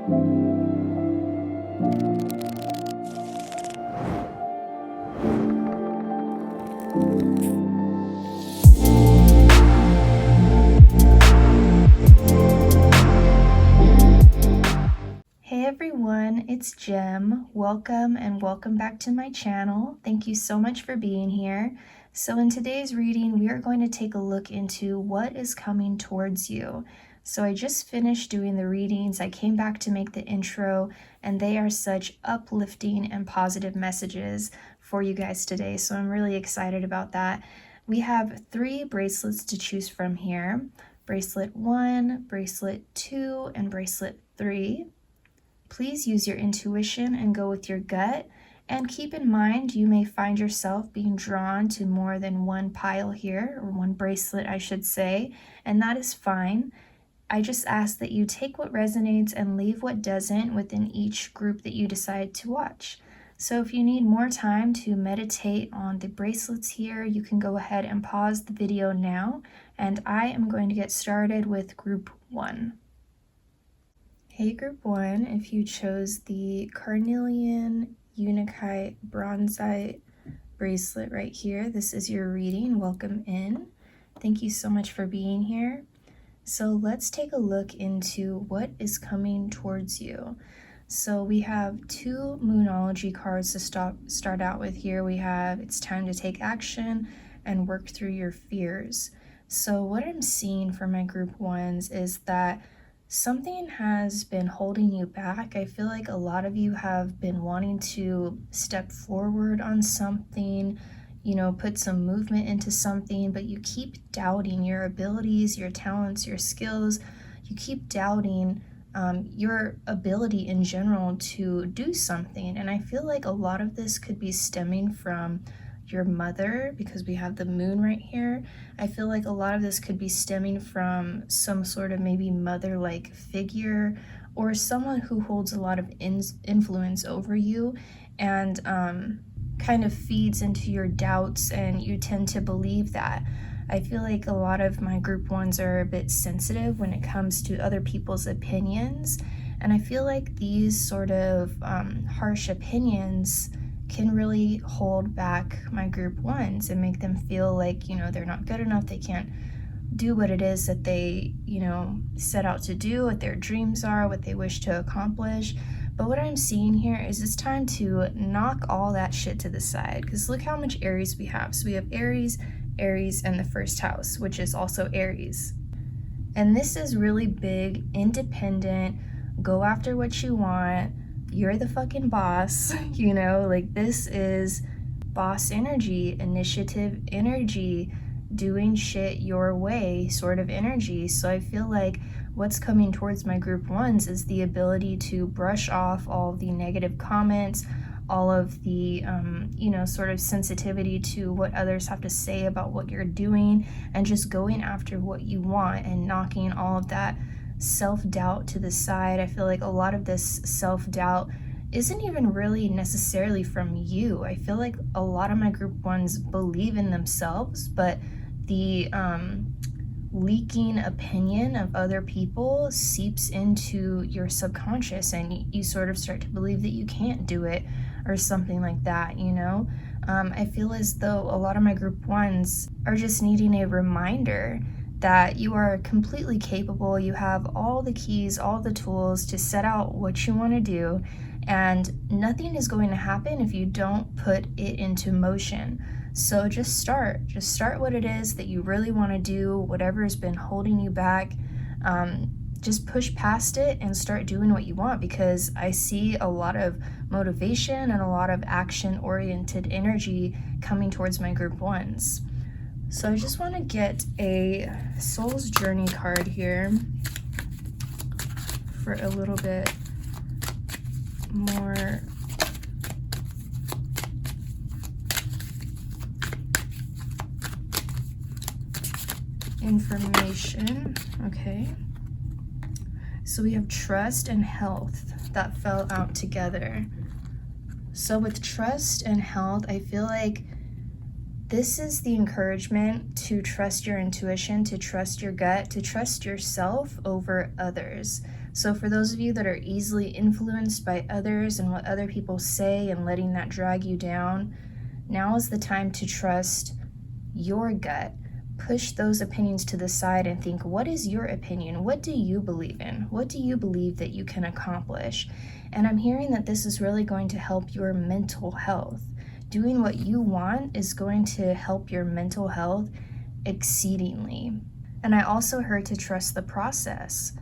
Hey everyone, it's Jem. Welcome and welcome back to my channel. Thank you so much for being here. So in today's reading, we are going to take a look into what is coming towards you. So I just finished doing the readings. I came back to make the intro, and they are such uplifting and positive messages for you guys today. So I'm really excited about that. We have 3 bracelets to choose from here. Bracelet 1, bracelet 2, and bracelet 3. Please use your intuition and go with your gut. And keep in mind, you may find yourself being drawn to more than one pile here, or one bracelet, I should say, and that is fine. I just ask that you take what resonates and leave what doesn't within each group that you decide to watch. So if you need more time to meditate on the bracelets here, you can go ahead and pause the video now, and I am going to get started with group 1. Hey group 1, if you chose the carnelian unakite bronzite bracelet right here, this is your reading. Welcome in. Thank you so much for being here. So let's take a look into what is coming towards you. So we have 2 Moonology cards to start out with here. We have it's time to take action and work through your fears. So what I'm seeing for my group 1s is that something has been holding you back. I feel like a lot of you have been wanting to step forward on something, put some movement into something, but you keep doubting your abilities, your talents, your skills. You keep doubting your ability in general to do something. And I feel like a lot of this could be stemming from your mother, because we have the moon right here. I feel like a lot of this could be stemming from some sort of maybe mother-like figure, or someone who holds a lot of influence over you and kind of feeds into your doubts, and you tend to believe that. I feel like a lot of my group 1s are a bit sensitive when it comes to other people's opinions, and I feel like these sort of harsh opinions can really hold back my group 1s and make them feel like, they're not good enough, they can't do what it is that they, set out to do, what their dreams are, what they wish to accomplish. But what I'm seeing here is it's time to knock all that shit to the side, because look how much Aries we have. So we have Aries, and the first house, which is also Aries. And this is really big, independent, go after what you want, you're the fucking boss, like this is boss energy, initiative energy, doing shit your way sort of energy. So I feel like what's coming towards my group 1s is the ability to brush off all of the negative comments, all of the, sort of sensitivity to what others have to say about what you're doing, and just going after what you want and knocking all of that self-doubt to the side. I feel like a lot of this self-doubt isn't even really necessarily from you. I feel like a lot of my group 1s believe in themselves, but the leaking opinion of other people seeps into your subconscious, and you sort of start to believe that you can't do it or something like that, I feel as though a lot of my group 1s are just needing a reminder that you are completely capable. You have all the keys, all the tools to set out what you want to do, and nothing is going to happen if you don't put it into motion. So just start what it is that you really want to do, whatever has been holding you back. Just push past it and start doing what you want, because I see a lot of motivation and a lot of action-oriented energy coming towards my group 1s. So I just want to get a Soul's Journey card here for a little bit more information. Okay. So we have trust and health that fell out together. So with trust and health, I feel like this is the encouragement to trust your intuition, to trust your gut, to trust yourself over others. So for those of you that are easily influenced by others and what other people say and letting that drag you down, now is the time to trust your gut. Push those opinions to the side and think, what is your opinion? What do you believe in? What do you believe that you can accomplish? And I'm hearing that this is really going to help your mental health. Doing what you want is going to help your mental health exceedingly. And I also heard to trust the process,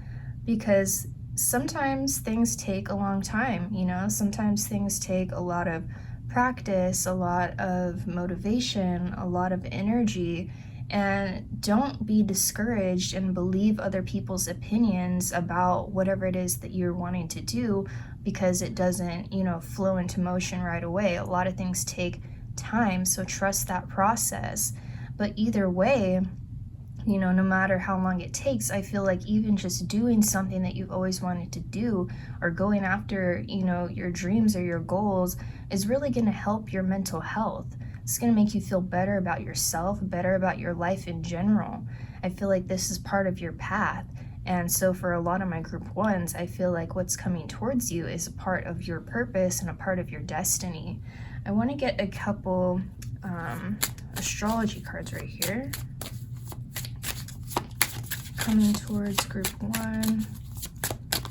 because sometimes things take a long time, sometimes things take a lot of practice, a lot of motivation, a lot of energy. And don't be discouraged and believe other people's opinions about whatever it is that you're wanting to do, because it doesn't, flow into motion right away. A lot of things take time, so trust that process. But either way, no matter how long it takes, I feel like even just doing something that you've always wanted to do, or going after, your dreams or your goals, is really going to help your mental health. It's going to make you feel better about yourself, better about your life in general. I feel like this is part of your path. And so for a lot of my group ones, I feel like what's coming towards you is a part of your purpose and a part of your destiny. I want to get a couple astrology cards right here. Coming towards group one.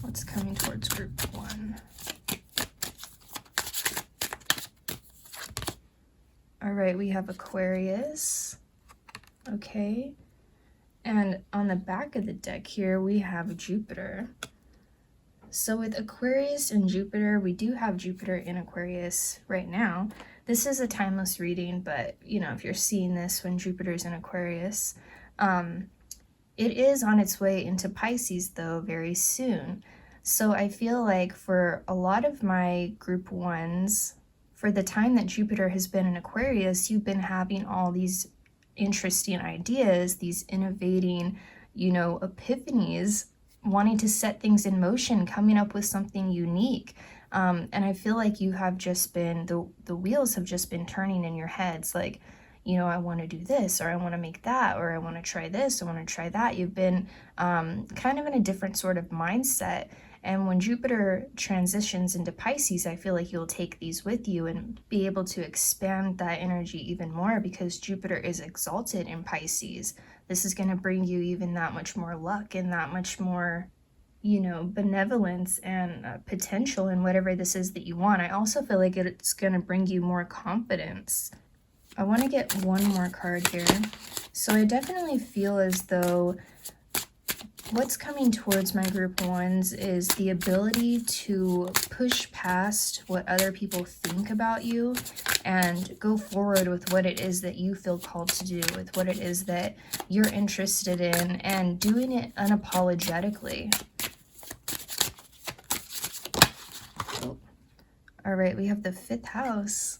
What's coming towards group one? All right, we have Aquarius. Okay. And on the back of the deck here, we have Jupiter. So with Aquarius and Jupiter, we do have Jupiter in Aquarius right now. This is a timeless reading, but if you're seeing this when Jupiter's in Aquarius, it is on its way into Pisces, though, very soon. So I feel like for a lot of my group ones, for the time that Jupiter has been in Aquarius, you've been having all these interesting ideas, these innovating, epiphanies, wanting to set things in motion, coming up with something unique. And I feel like you have just been, the wheels have just been turning in your heads, like, I want to do this, or I want to make that, or I want to try this, I want to try that. You've been kind of in a different sort of mindset. And when Jupiter transitions into Pisces, I feel like you'll take these with you and be able to expand that energy even more, because Jupiter is exalted in Pisces. This is going to bring you even that much more luck and that much more, benevolence and potential in whatever this is that you want. I also feel like it's going to bring you more confidence. I want to get one more card here. So I definitely feel as though what's coming towards my group ones is the ability to push past what other people think about you and go forward with what it is that you feel called to do, with what it is that you're interested in, and doing it unapologetically. Oh. All right, we have the 5th house.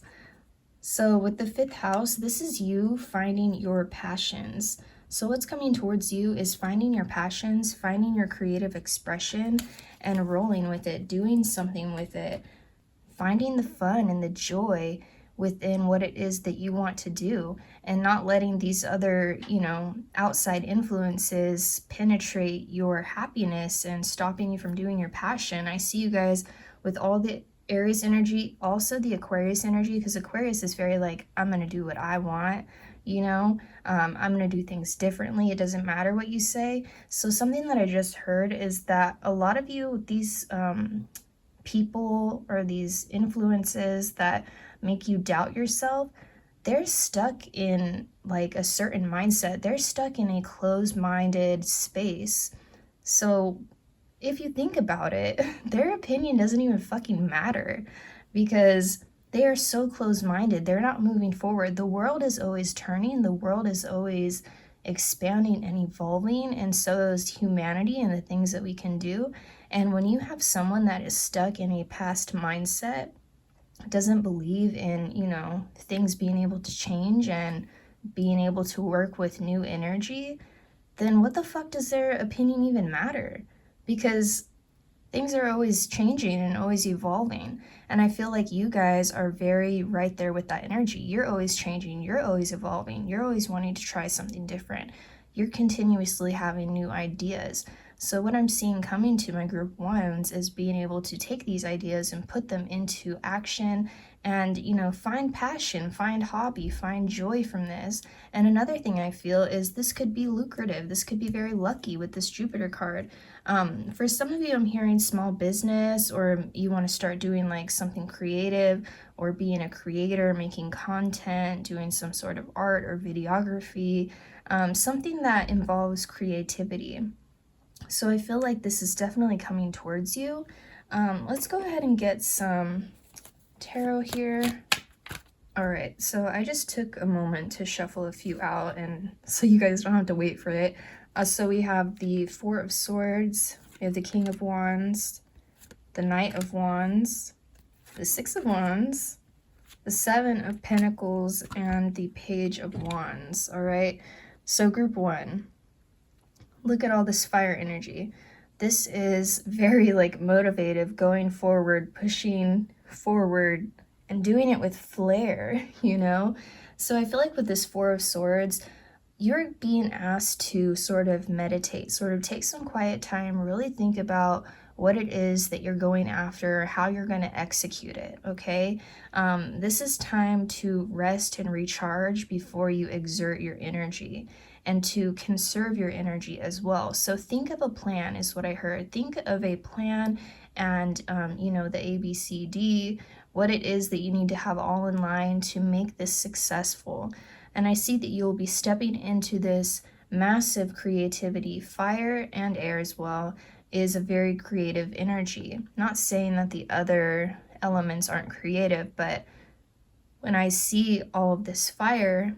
So with the 5th house, this is you finding your passions. So what's coming towards you is finding your passions, finding your creative expression, and rolling with it, doing something with it, finding the fun and the joy within what it is that you want to do, and not letting these other, outside influences penetrate your happiness and stopping you from doing your passion. I see you guys with all the Aries energy, also the Aquarius energy, because Aquarius is very like, I'm going to do what I want, I'm going to do things differently. It doesn't matter what you say. So something that I just heard is that a lot of you, these people or these influences that make you doubt yourself, they're stuck in like a certain mindset. They're stuck in a closed-minded space. So if you think about it, their opinion doesn't even fucking matter, because they are so closed-minded. They're not moving forward. The world is always turning. The world is always expanding and evolving, and so is humanity and the things that we can do. And when you have someone that is stuck in a past mindset, doesn't believe in, things being able to change and being able to work with new energy, then what the fuck does their opinion even matter? Because things are always changing and always evolving. And I feel like you guys are very right there with that energy. You're always changing. You're always evolving. You're always wanting to try something different. You're continuously having new ideas. So what I'm seeing coming to my group ones is being able to take these ideas and put them into action and, find passion, find hobby, find joy from this. And another thing I feel is this could be lucrative. This could be very lucky with this Jupiter card. For some of you, I'm hearing small business, or you want to start doing like something creative, or being a creator, making content, doing some sort of art or videography, something that involves creativity. So I feel like this is definitely coming towards you. Let's go ahead and get some tarot here. All right, so I just took a moment to shuffle a few out, and so you guys don't have to wait for it. So we have the Four of Swords, we have the King of Wands, the Knight of Wands, the Six of Wands, the Seven of Pentacles, and the Page of Wands. All right, so group one, look at all this fire energy. This is very like motivative, going forward, pushing forward, and doing it with flair, So I feel like with this Four of Swords, you're being asked to sort of meditate, sort of take some quiet time, really think about what it is that you're going after, how you're going to execute it, okay? This is time to rest and recharge before you exert your energy, and to conserve your energy as well. So think of a plan is what I heard. Think of a plan and, the ABCD, what it is that you need to have all in line to make this successful. And I see that you'll be stepping into this massive creativity. Fire and air as well is a very creative energy. Not saying that the other elements aren't creative, but when I see all of this fire,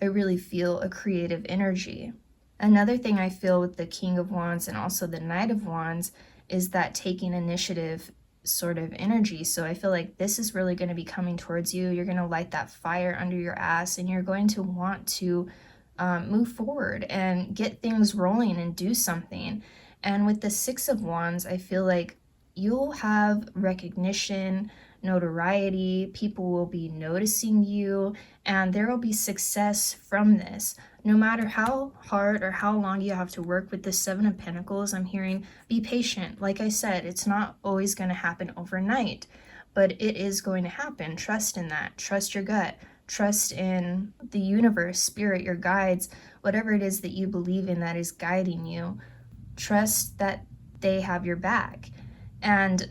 I really feel a creative energy. Another thing I feel with the King of Wands and also the Knight of Wands is that taking initiative sort of energy. So I feel like this is really going to be coming towards you. You're going to light that fire under your ass, and you're going to want to move forward and get things rolling and do something. And with the Six of Wands, I feel like you'll have recognition, notoriety, people will be noticing you, and there will be success from this. No matter how hard or how long you have to work with the Seven of Pentacles, I'm hearing be patient. Like I said, it's not always going to happen overnight, but it is going to happen. Trust in that. Trust your gut. Trust in the universe, spirit, your guides, whatever it is that you believe in that is guiding you. Trust that they have your back. And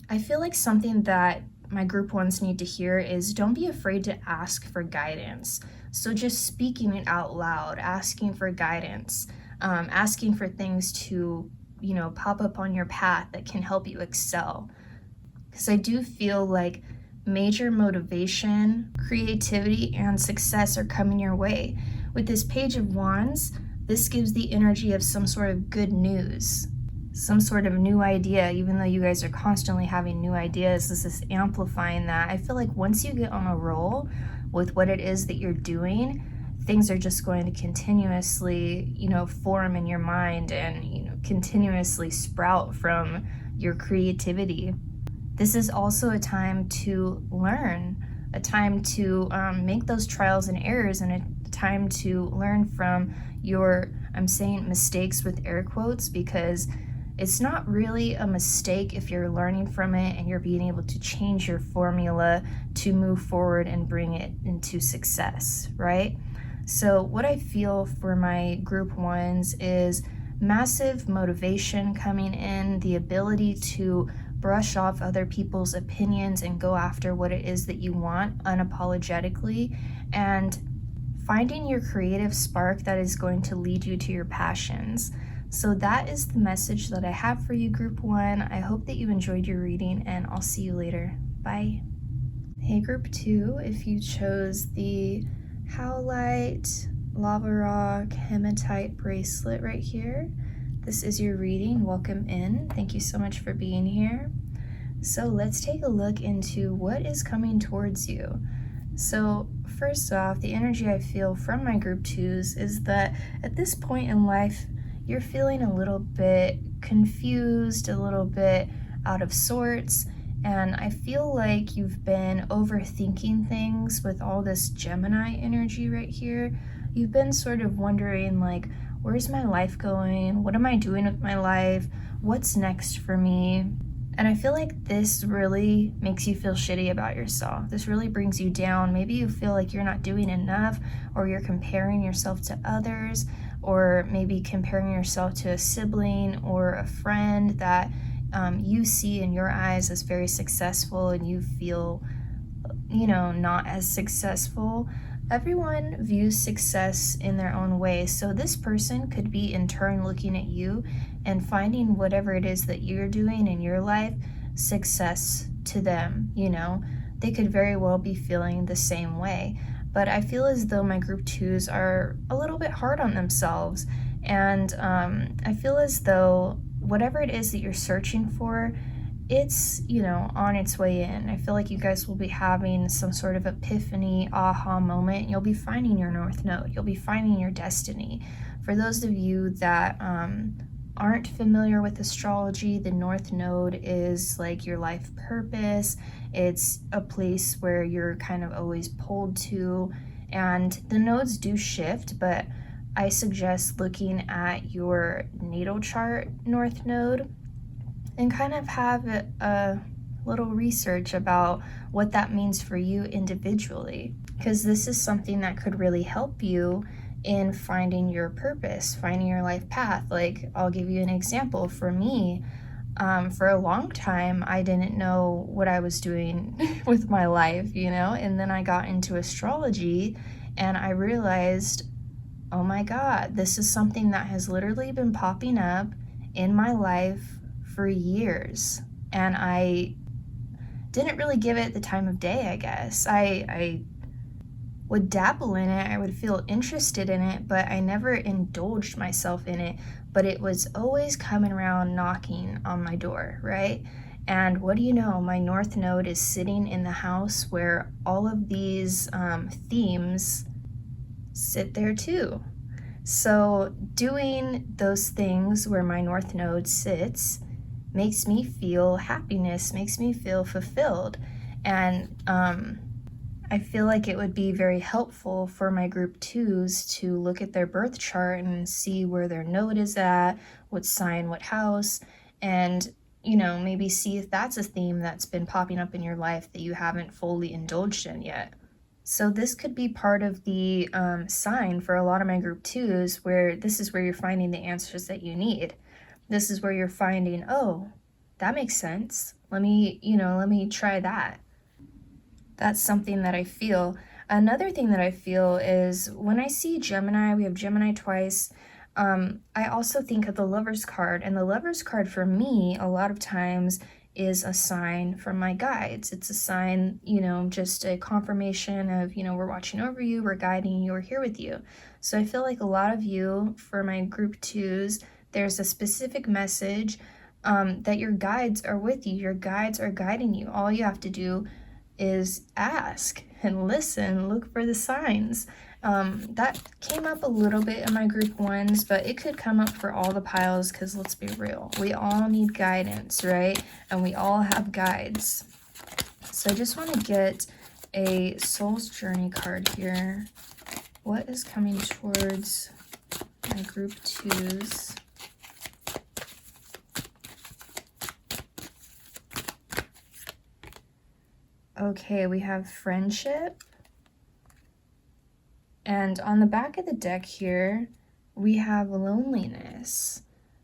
I feel like something that my group ones need to hear is don't be afraid to ask for guidance. So just speaking it out loud, asking for guidance, asking for things to, pop up on your path that can help you excel. Because I do feel like major motivation, creativity, and success are coming your way. With this Page of Wands, this gives the energy of some sort of good news, some sort of new idea. Even though you guys are constantly having new ideas, this is amplifying that. I feel like once you get on a roll with what it is that you're doing, things are just going to continuously, form in your mind and, continuously sprout from your creativity. This is also a time to learn, a time to make those trials and errors, and a time to learn from your, I'm saying mistakes with air quotes, because it's not really a mistake if you're learning from it and you're being able to change your formula to move forward and bring it into success, right? So what I feel for my group ones is massive motivation coming in, the ability to brush off other people's opinions and go after what it is that you want unapologetically, and finding your creative spark that is going to lead you to your passions. So that is the message that I have for you, group one. I hope that you enjoyed your reading, and I'll see you later. Bye. Hey, group two, if you chose the Howlite Lava Rock Hematite bracelet right here, this is your reading. Welcome in. Thank you so much for being here. So let's take a look into what is coming towards you. So first off, the energy I feel from my group twos is that at this point in life, you're feeling a little bit confused, a little bit out of sorts, and I feel like you've been overthinking things with all this Gemini energy right here. You've been sort of wondering, like, Where's my life going? What am I doing with my life? What's next for me? And I feel like this really makes you feel shitty about yourself. This really brings you down. Maybe you feel like you're not doing enough, or you're comparing yourself to others, or maybe comparing yourself to a sibling or a friend that you see in your eyes as very successful, and you feel, not as successful. Everyone views success in their own way. So this person could be in turn looking at you and finding whatever it is that you're doing in your life success to them. They could very well be feeling the same way. But I feel as though my group twos are a little bit hard on themselves. And I feel as though whatever it is that you're searching for, it's, on its way in. I feel like you guys will be having some sort of epiphany, aha moment. You'll be finding your North Node. You'll be finding your destiny. For those of you that aren't familiar with astrology, the North Node is like your life purpose. It's a place where you're kind of always pulled to, and the nodes do shift, but I suggest looking at your natal chart North Node and kind of have a little research about what that means for you individually, because this is something that could really help you in finding your purpose, finding your life path. Like, I'll give you an example. For me, for a long time, I didn't know what I was doing with my life, and then I got into astrology and I realized, oh my God, this is something that has literally been popping up in my life for years, and I didn't really give it the time of day, I guess. I would dabble in it, I would feel interested in it, but I never indulged myself in it. But it was always coming around knocking on my door, right? And what do you know? My North Node is sitting in the house where all of these themes sit there too. So doing those things where my North Node sits makes me feel happiness, makes me feel fulfilled. And I feel like it would be very helpful for my group twos to look at their birth chart and see where their node is at, what sign, what house, and maybe see if that's a theme that's been popping up in your life that you haven't fully indulged in yet. So this could be part of the sign for a lot of my group twos, where this is where you're finding the answers that you need. This is where you're finding, oh, that makes sense. Let me try that. That's something that I feel. Another thing that I feel is when I see Gemini, we have Gemini twice, I also think of the Lover's card. And the Lover's card for me, a lot of times, is a sign from my guides. It's a sign, just a confirmation of, we're watching over you, we're guiding you, we're here with you. So I feel like a lot of you, for my group twos, there's a specific message that your guides are with you. Your guides are guiding you. All you have to do is ask and listen, look for the signs. That came up a little bit in my group ones, but it could come up for all the piles, because let's be real, we all need guidance, right? And we all have guides. So I just want to get a Soul's Journey card here. What is coming towards my group twos? Okay, we have friendship. And on the back of the deck here, we have loneliness.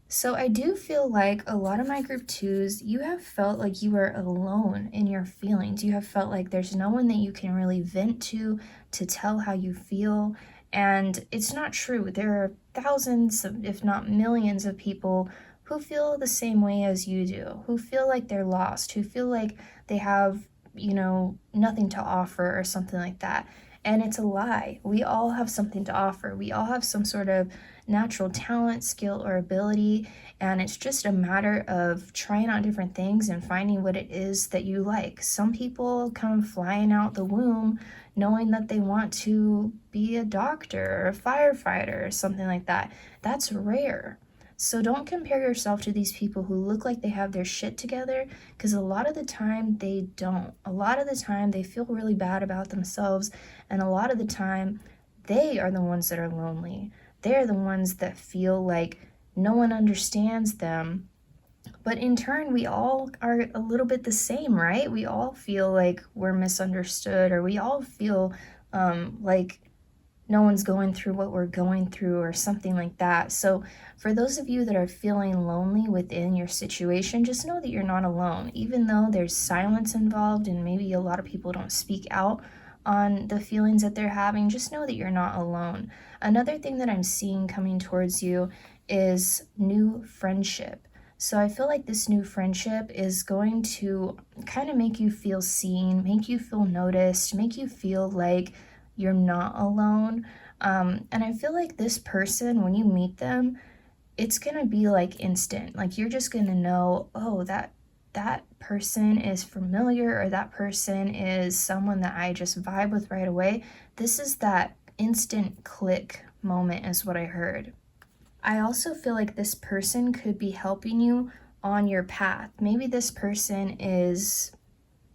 So I do feel like a lot of my group twos, you have felt like you are alone in your feelings. You have felt like there's no one that you can really vent to tell how you feel. And it's not true. There are thousands, if not millions of people who feel the same way as you do, who feel like they're lost, who feel like they have, nothing to offer or something like that. And it's a lie. We all have something to offer. We all have some sort of natural talent, skill, or ability, and it's just a matter of trying out different things and finding what it is that you like. Some people come flying out the womb knowing that they want to be a doctor or a firefighter or something like that. That's rare. So don't compare yourself to these people who look like they have their shit together, because a lot of the time they don't. A lot of the time they feel really bad about themselves, and a lot of the time they are the ones that are lonely. they're the ones that feel like no one understands them. But in turn, we all are a little bit the same, right? We all feel like we're misunderstood, or we all feel like no one's going through what we're going through, or something like that. So for those of you that are feeling lonely within your situation, just know that you're not alone. Even though there's silence involved and maybe a lot of people don't speak out on the feelings that they're having, just know that you're not alone. Another thing that I'm seeing coming towards you is new friendship. So I feel like this new friendship is going to kind of make you feel seen, make you feel noticed, make you feel like you're not alone. And I feel like this person, when you meet them, it's gonna be like instant. Like you're just gonna know, oh, that person is familiar, or that person is someone that I just vibe with right away. This is that instant click moment, is what I heard. I also feel like this person could be helping you on your path. Maybe this person is,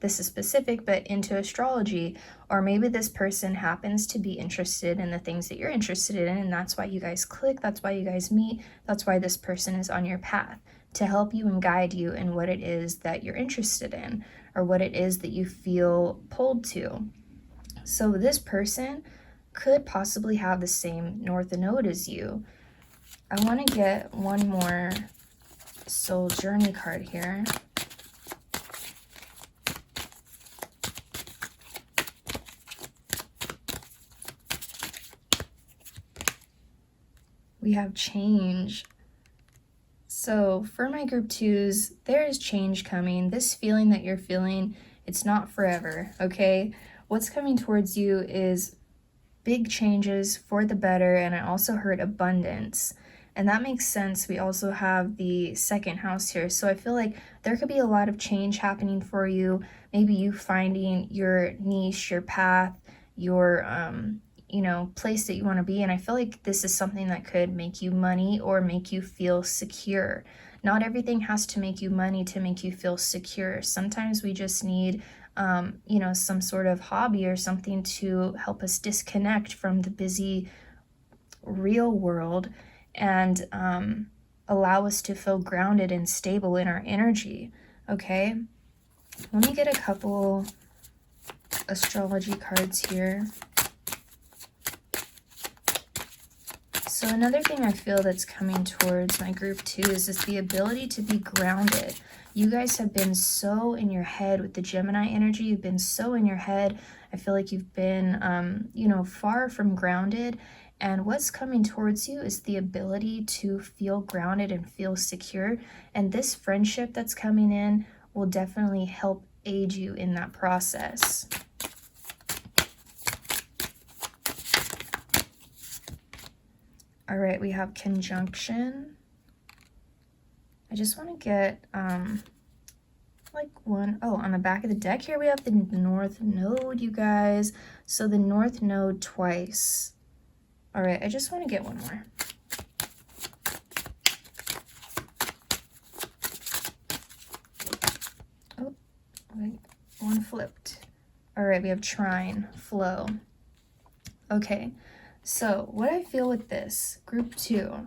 this is specific, but into astrology, or maybe this person happens to be interested in the things that you're interested in, and that's why you guys click, that's why you guys meet, that's why this person is on your path, to help you and guide you in what it is that you're interested in, or what it is that you feel pulled to. So this person could possibly have the same North Node as you. I want to get one more soul journey card here. We have change. So for my group 2s, there is change coming. This feeling that you're feeling, it's not forever, okay? What's coming towards you is big changes for the better, and I also heard abundance. And that makes sense. We also have the second house here. So I feel like there could be a lot of change happening for you. Maybe you finding your niche, your path, your place that you want to be. And I feel like this is something that could make you money or make you feel secure. Not everything has to make you money to make you feel secure. Sometimes we just need some sort of hobby or something to help us disconnect from the busy real world, and allow us to feel grounded and stable in our energy. Okay, let me get a couple astrology cards here. So another thing I feel that's coming towards my group 2 is the ability to be grounded. You guys have been so in your head with the Gemini energy. You've been so in your head. I feel like you've been, far from grounded. And what's coming towards you is the ability to feel grounded and feel secure. And this friendship that's coming in will definitely help aid you in that process. All right, we have conjunction. I just want to get on the back of the deck here we have the North Node, you guys. So the North Node twice. All right, I just want to get one more. Oh, wait, one flipped. All right, we have trine, flow. Okay, so what I feel with this, group 2.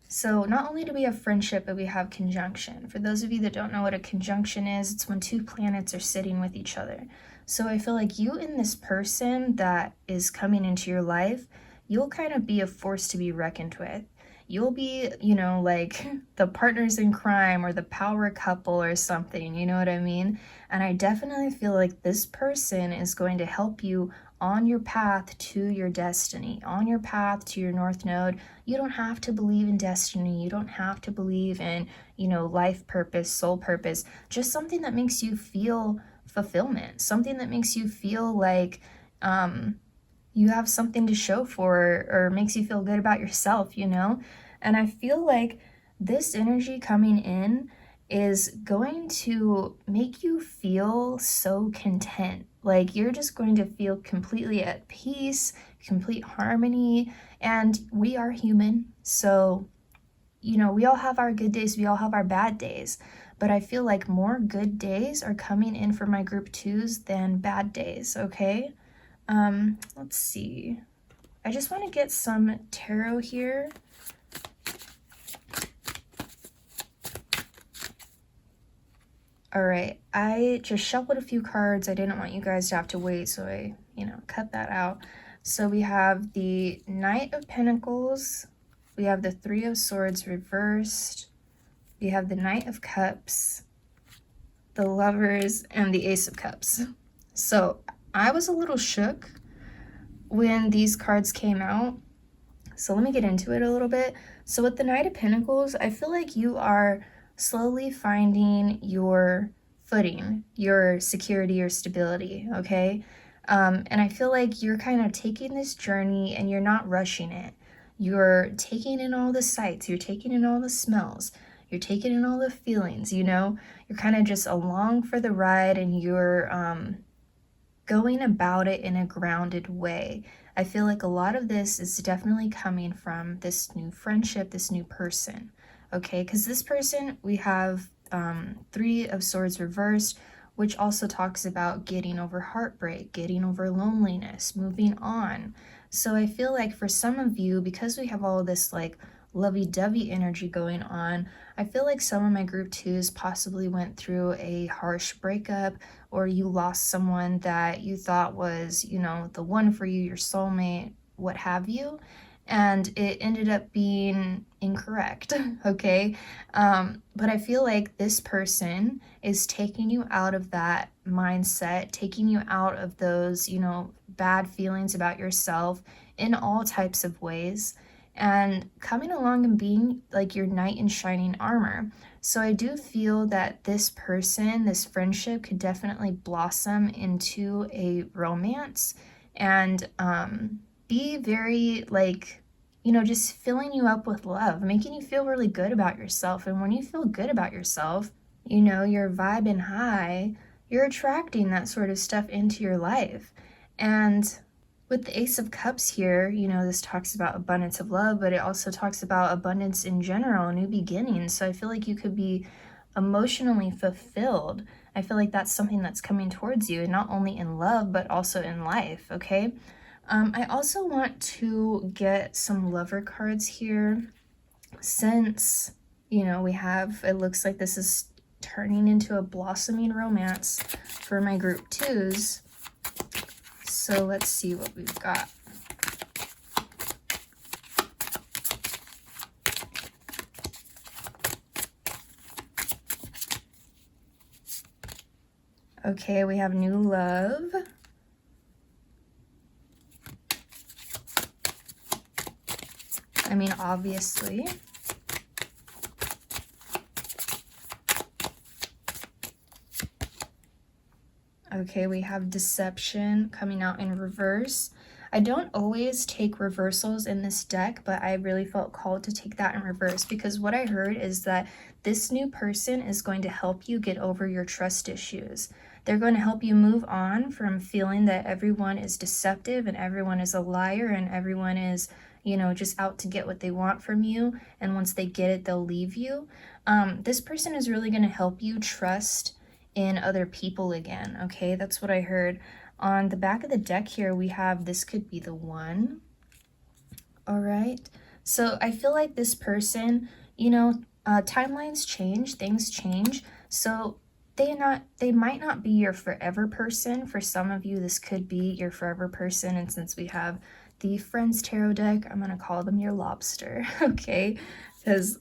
So not only do we have friendship, but we have conjunction. For those of you that don't know what a conjunction is, it's when two planets are sitting with each other. So I feel like you and this person that is coming into your life, you'll kind of be a force to be reckoned with. You'll be, like the partners in crime or the power couple or something, you know what I mean? And I definitely feel like this person is going to help you on your path to your destiny, on your path to your North Node. You don't have to believe in destiny. You don't have to believe in, life purpose, soul purpose. Just something that makes you feel fulfillment, something that makes you feel like you have something to show for, or makes you feel good about yourself, And I feel like this energy coming in is going to make you feel so content. Like you're just going to feel completely at peace, complete harmony. And we are human. So, we all have our good days, we all have our bad days. But I feel like more good days are coming in for my group 2s than bad days, okay? Let's see. I just want to get some tarot here. All right, I just shuffled a few cards. I didn't want you guys to have to wait, so I, cut that out. So we have the Knight of Pentacles, we have the Three of Swords reversed, we have the Knight of Cups, the Lovers, and the Ace of Cups. So I was a little shook when these cards came out. So let me get into it a little bit. So with the Knight of Pentacles, I feel like you are slowly finding your footing, your security, your stability, okay? And I feel like you're kind of taking this journey and you're not rushing it. You're taking in all the sights, you're taking in all the smells, you're taking in all the feelings, you're kind of just along for the ride, and you're going about it in a grounded way. I feel like a lot of this is definitely coming from this new friendship, this new person, okay? Because this person, we have Three of Swords reversed, which also talks about getting over heartbreak, getting over loneliness, moving on. So I feel like for some of you, because we have all this like lovey-dovey energy going on, I feel like some of my group twos possibly went through a harsh breakup, or you lost someone that you thought was, the one for you, your soulmate, what have you, and it ended up being incorrect, okay? But I feel like this person is taking you out of that mindset, taking you out of those, bad feelings about yourself in all types of ways, and coming along and being like your knight in shining armor. So I do feel that this person, this friendship, could definitely blossom into a romance and be very like, just filling you up with love, making you feel really good about yourself. And when you feel good about yourself, you're vibing high, you're attracting that sort of stuff into your life. And with the Ace of Cups here, this talks about abundance of love, but it also talks about abundance in general, new beginnings. So I feel like you could be emotionally fulfilled. I feel like that's something that's coming towards you, and not only in love, but also in life, okay? I also want to get some lover cards here, since, we have, it looks like this is turning into a blossoming romance for my group twos. So let's see what we've got. Okay, we have new love. I mean, obviously. Okay, we have deception coming out in reverse. I don't always take reversals in this deck, but I really felt called to take that in reverse, because what I heard is that this new person is going to help you get over your trust issues. They're going to help you move on from feeling that everyone is deceptive and everyone is a liar and everyone is, just out to get what they want from you. And once they get it, they'll leave you. This person is really going to help you trust in other people again, okay? That's what I heard. On the back of the deck here, we have this could be the one. All right. So I feel like this person, timelines change, things change. So they might not be your forever person. For some of you, this could be your forever person. And since we have the Friends Tarot deck, I'm going to call them your lobster, okay? Because,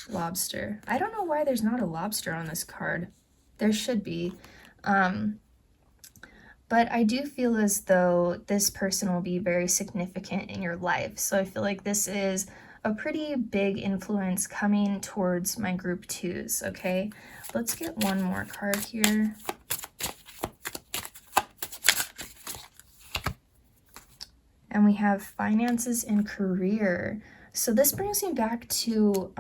lobster. I don't know why there's not a lobster on this card. There should be. But I do feel as though this person will be very significant in your life. So I feel like this is a pretty big influence coming towards my group twos, okay? Let's get one more card here. And we have finances and career. So this brings me back to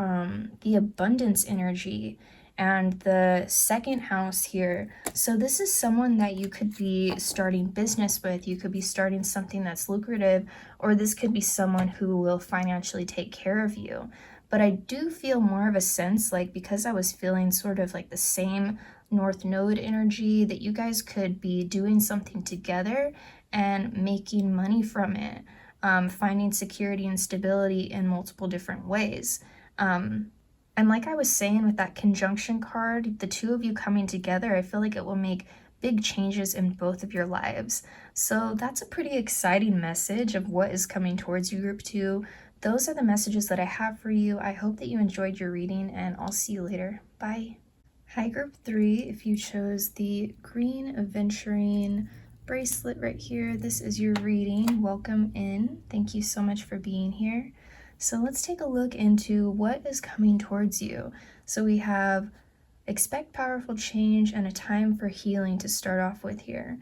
the abundance energy and the second house here. So this is someone that you could be starting business with. You could be starting something that's lucrative, or this could be someone who will financially take care of you. But I do feel more of a sense, like, because I was feeling sort of like the same North Node energy, that you guys could be doing something together and making money from it, finding security and stability in multiple different ways. And like I was saying with that conjunction card, the two of you coming together, I feel like it will make big changes in both of your lives. So that's a pretty exciting message of what is coming towards you, group 2. Those are the messages that I have for you. I hope that you enjoyed your reading, and I'll see you later. Bye. Hi, group 3. If you chose the green aventurine bracelet right here, this is your reading. Welcome in. Thank you so much for being here. So let's take a look into what is coming towards you. So we have expect powerful change and a time for healing to start off with here.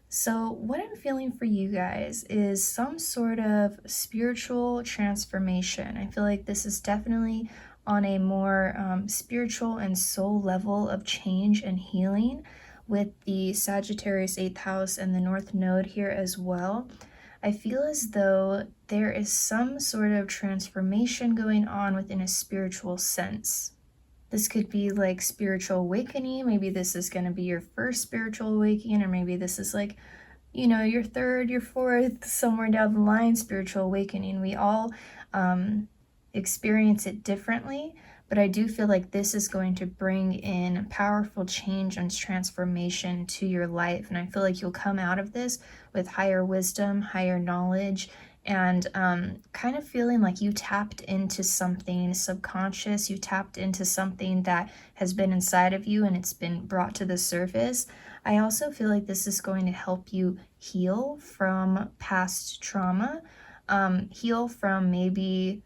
So what I'm feeling for you guys is some sort of spiritual transformation. I feel like this is definitely on a more spiritual and soul level of change and healing, with the Sagittarius 8th house and the North Node here as well. I feel as though there is some sort of transformation going on within a spiritual sense. This could be like spiritual awakening. Maybe this is going to be your first spiritual awakening, or maybe this is like, you know, your third, your fourth, somewhere down the line spiritual awakening. We all experience it differently, but I do feel like this is going to bring in powerful change and transformation to your life. And I feel like you'll come out of this with higher wisdom, higher knowledge, and kind of feeling like you tapped into something subconscious. You tapped into something that has been inside of you and it's been brought to the surface. I also feel like this is going to help you heal from past trauma, heal from, maybe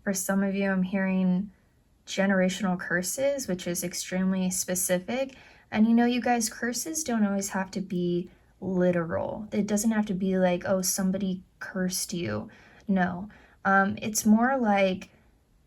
for some of you, I'm hearing generational curses, which is extremely specific. And you know, you guys, curses don't always have to be literal. It doesn't have to be like, oh, somebody cursed you. No, it's more like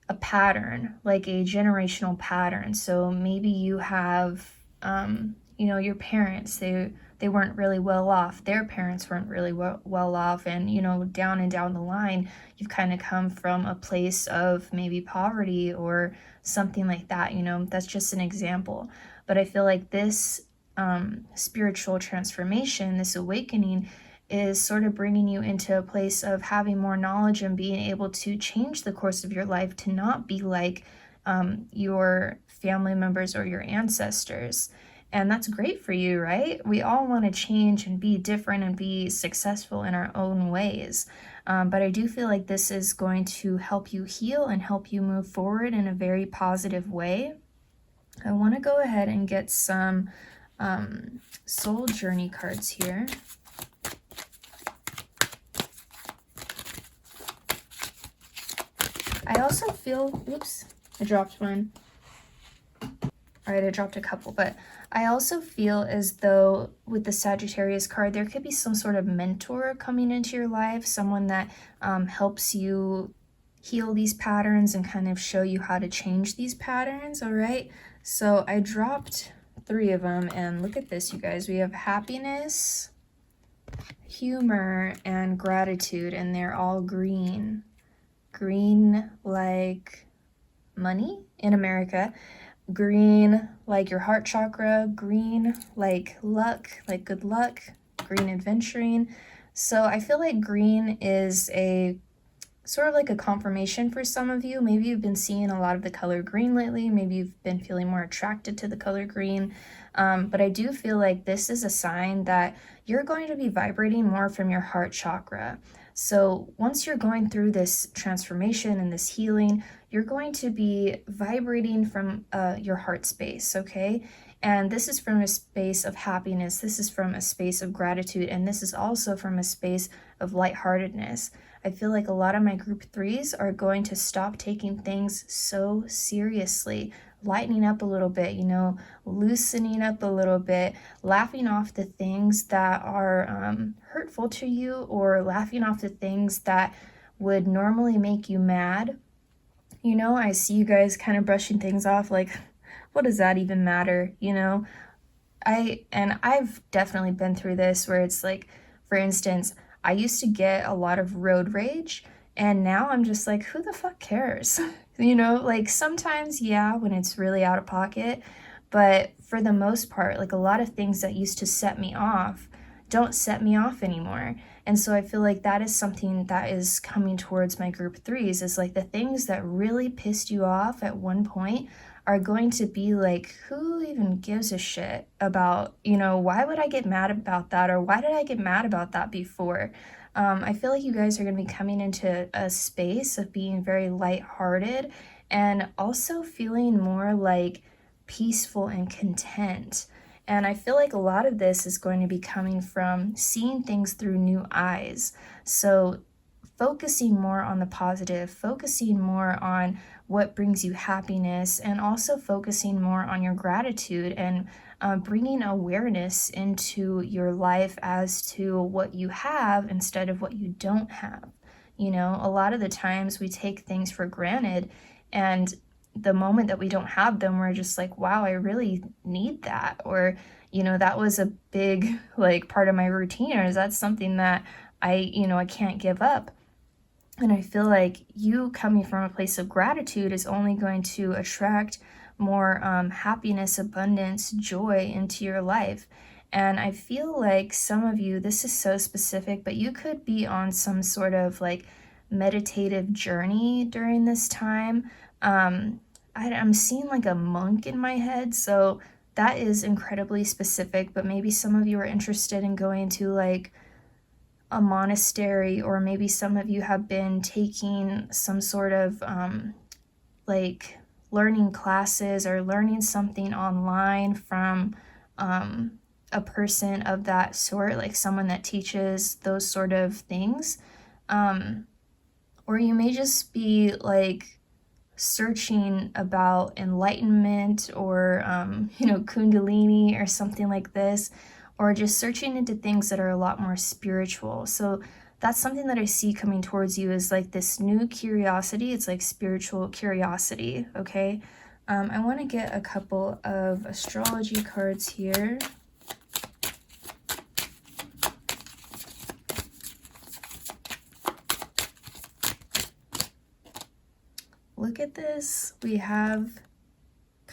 a pattern, like a generational pattern. So maybe you have, you know, your parents, they weren't really well off. Their parents weren't really well off. And, you know, down and down the line, you've kind of come from a place of maybe poverty or something like that. You know, that's just an example. But I feel like this spiritual transformation, this awakening, is sort of bringing you into a place of having more knowledge and being able to change the course of your life to not be like your family members or your ancestors. And that's great for you, right? We all want to change and be different and be successful in our own ways. But I do feel like this is going to help you heal and help you move forward in a very positive way. I want to go ahead and get some soul journey cards here. I also feel, oops, I dropped one. All right, I dropped a couple, but I also feel as though with the Sagittarius card, there could be some sort of mentor coming into your life, someone that helps you heal these patterns and kind of show you how to change these patterns, all right? So I dropped 3 of them, and look at this, you guys. We have happiness, humor, and gratitude, and they're all green. Green like money in America, green like your heart chakra, green like luck, like good luck, green adventuring. So I feel like green is a sort of like a confirmation for some of you. Maybe you've been seeing a lot of the color green lately. Maybe you've been feeling more attracted to the color green. But I do feel like this is a sign that you're going to be vibrating more from your heart chakra. So once you're going through this transformation and this healing, you're going to be vibrating from your heart space, okay? And this is from a space of happiness. This is from a space of gratitude. And this is also from a space of lightheartedness. I feel like a lot of my group 3s are going to stop taking things so seriously, lightening up a little bit, you know, loosening up a little bit, laughing off the things that are hurtful to you, or laughing off the things that would normally make you mad. You know, I see you guys kind of brushing things off like, what does that even matter, you know? I've definitely been through this where it's like, for instance, I used to get a lot of road rage, And now I'm just like, who the fuck cares? You know, like sometimes, yeah, when it's really out of pocket, but for the most part, like a lot of things that used to set me off don't set me off anymore. And so I feel like that is something that is coming towards my group threes, is like the things that really pissed you off at one point are going to be like, who even gives a shit about, you know, why would I get mad about that? Or why did I get mad about that before? I feel like you guys are going to be coming into a space of being very lighthearted and also feeling more like peaceful and content. And I feel like a lot of this is going to be coming from seeing things through new eyes. So focusing more on the positive, focusing more on what brings you happiness, and also focusing more on your gratitude and bringing awareness into your life as to what you have instead of what you don't have. You know, a lot of the times we take things for granted, and the moment that we don't have them, we're just like, wow, I really need that. Or, you know, that was a big like part of my routine, or is that something that I can't give up. And I feel like you coming from a place of gratitude is only going to attract more happiness, abundance, joy into your life. And I feel like some of you, this is so specific, but you could be on some sort of like meditative journey during this time. I'm seeing like a monk in my head, so that is incredibly specific, but maybe some of you are interested in going to like a monastery, or maybe some of you have been taking some sort of like learning classes or learning something online from a person of that sort, like someone that teaches those sort of things. Or you may just be like searching about enlightenment or, Kundalini or something like this, or just searching into things that are a lot more spiritual. So that's something that I see coming towards you, is like this new curiosity. It's like spiritual curiosity, okay? I want to get a couple of astrology cards here. Look at this. We have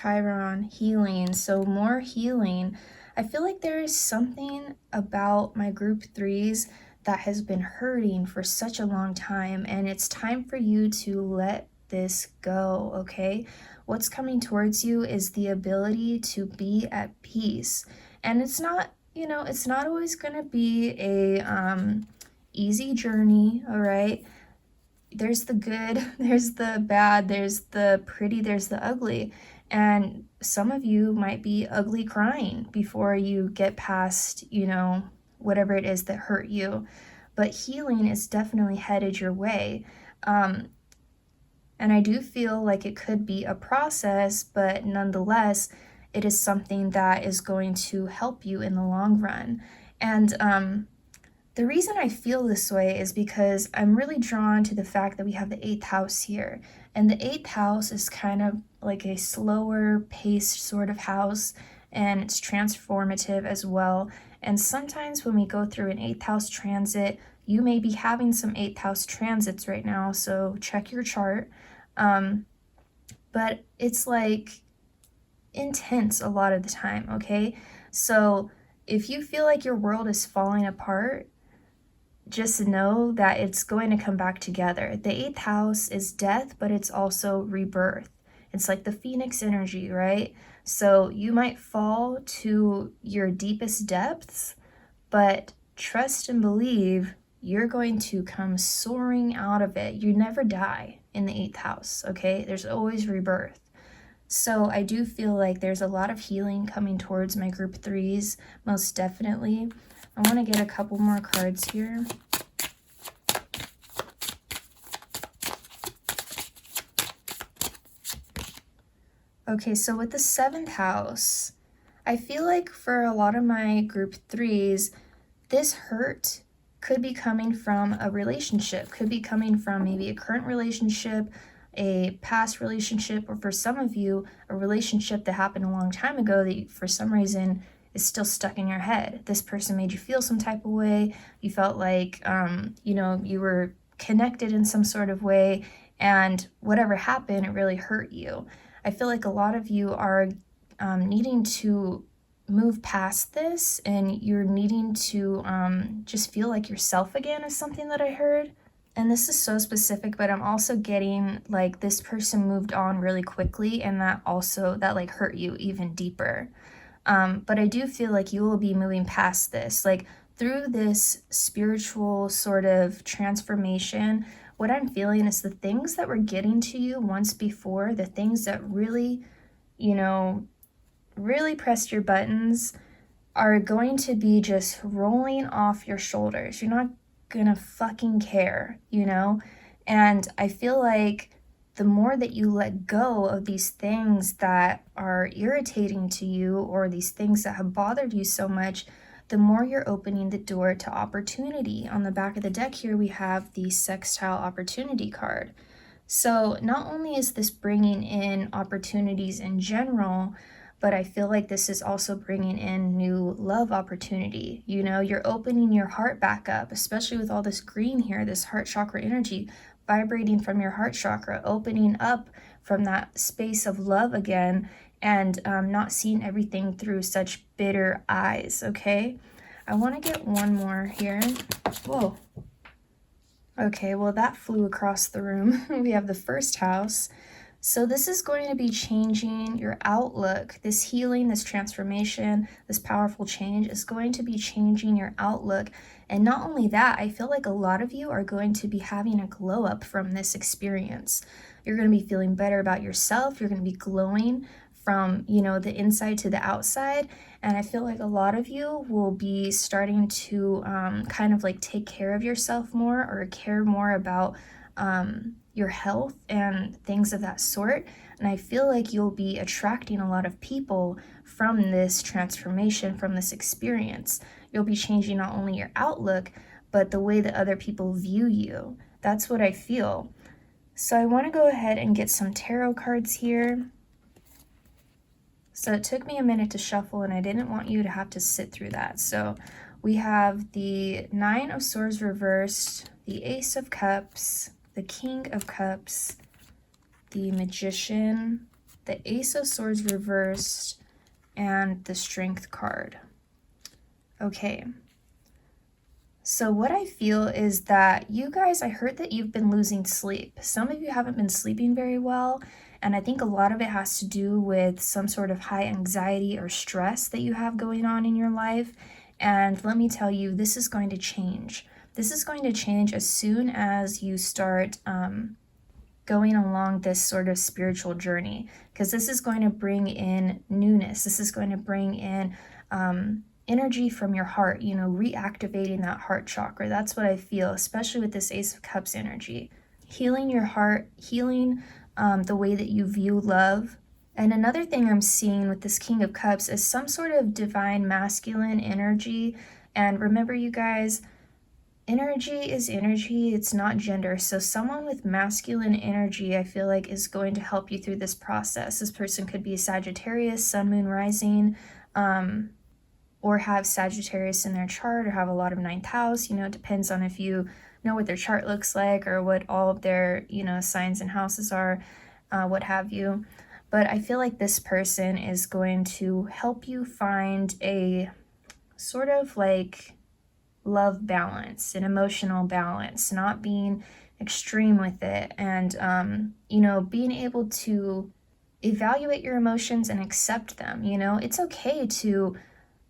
Chiron, healing. So more healing. I feel like there is something about my group threes that has been hurting for such a long time, and it's time for you to let this go, okay? What's coming towards you is the ability to be at peace. And it's not, it's not always going to be a easy journey, all right? There's the good, there's the bad, there's the pretty, there's the ugly. And some of you might be ugly crying before you get past, whatever it is that hurt you. But healing is definitely headed your way. And I do feel like it could be a process, but nonetheless, it is something that is going to help you in the long run. And the reason I feel this way is because I'm really drawn to the fact that we have the 8th house here. And the 8th house is kind of like a slower paced sort of house, and it's transformative as well. And sometimes when we go through an 8th house transit, you may be having some 8th house transits right now, so check your chart. But it's like intense a lot of the time, okay? So if you feel like your world is falling apart, just know that it's going to come back together. The 8th house is death, but it's also rebirth. It's like the phoenix energy, right? So you might fall to your deepest depths, but trust and believe you're going to come soaring out of it. You never die in the 8th house, okay? There's always rebirth. So I do feel like there's a lot of healing coming towards my group threes, most definitely. I want to get a couple more cards here. Okay, so with the 7th house, I feel like for a lot of my group threes, this hurt could be coming from a relationship, could be coming from maybe a current relationship, a past relationship, or for some of you, a relationship that happened a long time ago that for some reason is still stuck in your head. This person made you feel some type of way. You felt like, you were connected in some sort of way, and whatever happened, it really hurt you. I feel like a lot of you are needing to move past this, and you're needing to just feel like yourself again, is something that I heard. And this is so specific, but I'm also getting like this person moved on really quickly, and that like hurt you even deeper. But I do feel like you will be moving past this, like through this spiritual sort of transformation. What I'm feeling is the things that were getting to you once before, the things that really, really pressed your buttons, are going to be just rolling off your shoulders. You're not gonna fucking care, And I feel like the more that you let go of these things that are irritating to you, or these things that have bothered you so much, the more you're opening the door to opportunity. On the back of the deck here, we have the sextile opportunity card. So not only is this bringing in opportunities in general, but I feel like this is also bringing in new love opportunity. You're opening your heart back up, especially with all this green here, this heart chakra energy vibrating from your heart chakra, opening up from that space of love again, and not seeing everything through such bitter eyes, okay? I want to get one more here. Whoa. Okay, well, that flew across the room. We have the first house. So this is going to be changing your outlook. This healing, this transformation, this powerful change is going to be changing your outlook. And not only that, I feel like a lot of you are going to be having a glow up from this experience. You're going to be feeling better about yourself. You're going to be glowing from, the inside to the outside. And I feel like a lot of you will be starting to kind of like take care of yourself more, or care more about your health and things of that sort. And I feel like you'll be attracting a lot of people from this transformation, from this experience. You'll be changing not only your outlook, but the way that other people view you. That's what I feel. So I want to go ahead and get some tarot cards here. So it took me a minute to shuffle, and I didn't want you to have to sit through that. So we have the Nine of Swords reversed, the Ace of Cups, the King of Cups, the Magician, the Ace of Swords reversed, and the Strength card. Okay. So what I feel is that you guys, I heard that you've been losing sleep. Some of you haven't been sleeping very well, and I think a lot of it has to do with some sort of high anxiety or stress that you have going on in your life. And let me tell you, this is going to change. This is going to change as soon as you start going along this sort of spiritual journey, because this is going to bring in newness. This is going to bring in energy from your heart, reactivating that heart chakra. That's what I feel, especially with this Ace of Cups energy. Healing your heart, healing the way that you view love. And another thing I'm seeing with this King of Cups is some sort of divine masculine energy. And remember, you guys, energy is energy, it's not gender. So someone with masculine energy, I feel like, is going to help you through this process. This person could be a Sagittarius, Sun, Moon, Rising, or have Sagittarius in their chart, or have a lot of ninth house. It depends on if you know what their chart looks like, or what all of their, signs and houses are, what have you. But I feel like this person is going to help you find a sort of like love balance, an emotional balance, not being extreme with it, and being able to evaluate your emotions and accept them. It's okay to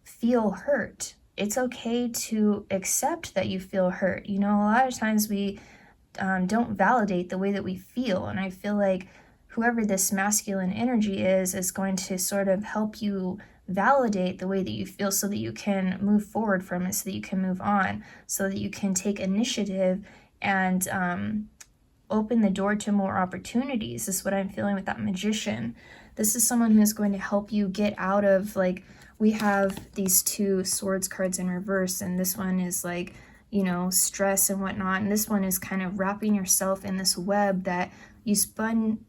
feel hurt. It's okay to accept that you feel hurt. A lot of times we don't validate the way that we feel, and I feel like whoever this masculine energy is going to sort of help you validate the way that you feel, so that you can move forward from it, so that you can move on, so that you can take initiative and open the door to more opportunities. This is what I'm feeling with that Magician. This is someone who's going to help you get out of, like, we have these two Swords cards in reverse, and this one is like, stress and whatnot, and this one is kind of wrapping yourself in this web that you spun.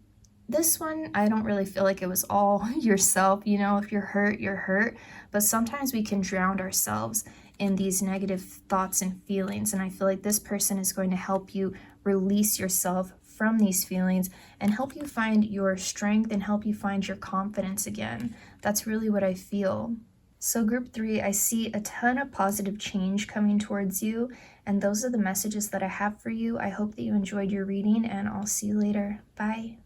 This one, I don't really feel like it was all yourself. If you're hurt, you're hurt. But sometimes we can drown ourselves in these negative thoughts and feelings. And I feel like this person is going to help you release yourself from these feelings and help you find your strength and help you find your confidence again. That's really what I feel. So group 3, I see a ton of positive change coming towards you, and those are the messages that I have for you. I hope that you enjoyed your reading, and I'll see you later. Bye.